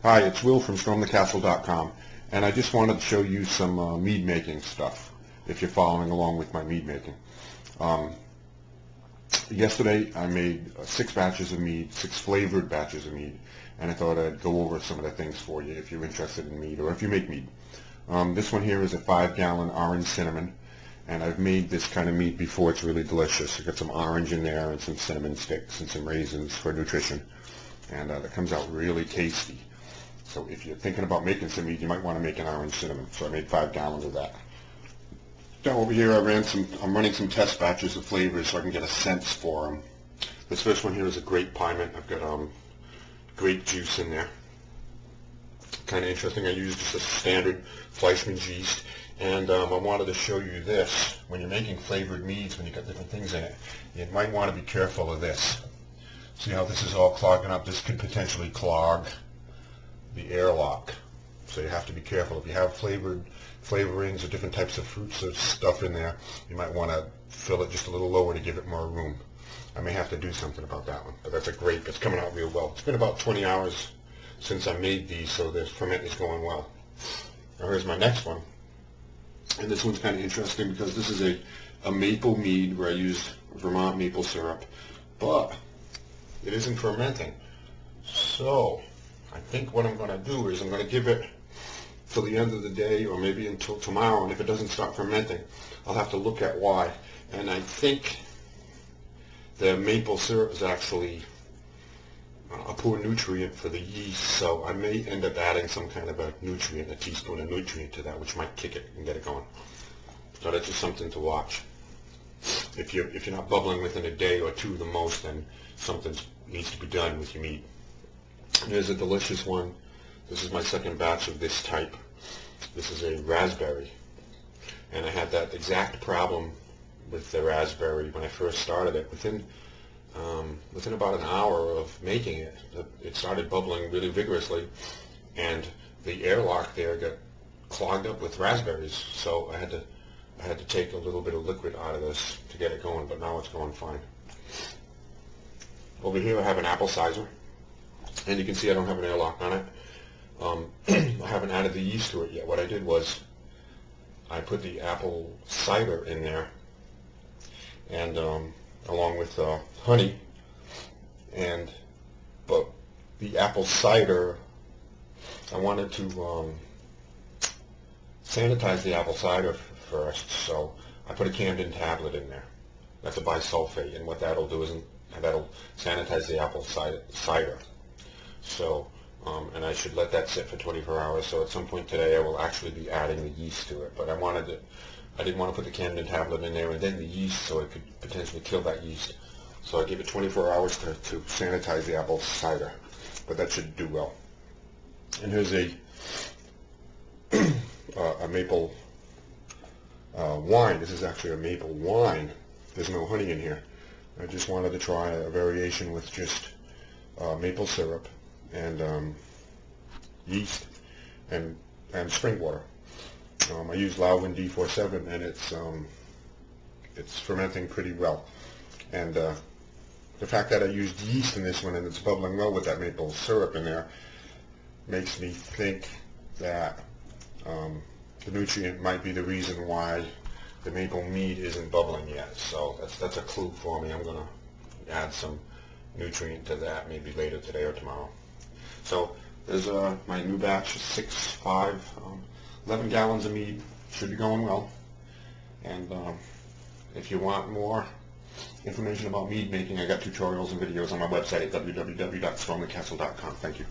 Hi, it's Will from stormthecastle.com, and I just wanted to show you some mead making stuff, if you're following along with my mead making. Yesterday I made 6 batches of mead, 6 flavored batches of mead, and I thought I'd go over some of the things for you if you're interested in mead or if you make mead. This one here is a 5-gallon orange cinnamon, and I've made this kind of mead before. It's really delicious. I've got some orange in there and some cinnamon sticks and some raisins for nutrition, and that comes out really tasty. So if you're thinking about making some mead, you might want to make an orange cinnamon. So I made 5 gallons of that. Now over here I'm running some test batches of flavors so I can get a sense for them. This first one here is a grape piment. I've got grape juice in there. Kind of interesting. I used just a standard Fleischmann's yeast. And I wanted to show you this. When you're making flavored meads, when you've got different things in it, you might want to be careful of this. See how this is all clogging up? This could potentially clog the airlock. So you have to be careful. If you have flavorings or different types of fruits or stuff in there, you might want to fill it just a little lower to give it more room. I may have to do something about that one. But that's a grape. It's coming out real well. It's been about 20 hours since I made these, so the ferment is going well. Now here's my next one. And this one's kind of interesting because this is a maple mead where I used Vermont maple syrup, but it isn't fermenting. So I think what I'm going to do is I'm going to give it till the end of the day or maybe until tomorrow, and if it doesn't start fermenting, I'll have to look at why. And I think the maple syrup is actually a poor nutrient for the yeast, so I may end up adding some kind of a nutrient, a teaspoon of nutrient to that, which might kick it and get it going. So that's just something to watch. If you're not bubbling within a day or two the most, then something needs to be done with your mead. Here's a delicious one. This is my second batch of this type. This is a raspberry, and I had that exact problem with the raspberry when I first started it. Within about an hour of making it, it started bubbling really vigorously, and the airlock there got clogged up with raspberries. So I had to take a little bit of liquid out of this to get it going, but now it's going fine. Over here I have an apple cider, and you can see I don't have an airlock on it. I haven't added the yeast to it yet. What I did was I put the apple cider in there, and along with honey, but the apple cider, I wanted to sanitize the apple cider first, so I put a Camden tablet in there. That's a bisulfate, and what that'll do is that'll sanitize the apple cider. So, and I should let that sit for 24 hours, so at some point today I will actually be adding the yeast to it, but I didn't want to put the Camden tablet in there and then the yeast, so it could potentially kill that yeast. So I gave it 24 hours to sanitize the apple cider, but that should do well. And here's a maple wine. This is actually a maple wine. There's no honey in here. I just wanted to try a variation with just maple syrup and yeast and spring water. I use Lauven D47, and it's fermenting pretty well. And the fact that I used yeast in this one and it's bubbling well with that maple syrup in there makes me think that the nutrient might be the reason why the maple mead isn't bubbling yet. So that's a clue for me. I'm going to add some nutrient to that maybe later today or tomorrow. So there's my new batch, 11 gallons of mead. Should be going well. And if you want more information about mead making, I got tutorials and videos on my website at www.stormthecastle.com. Thank you.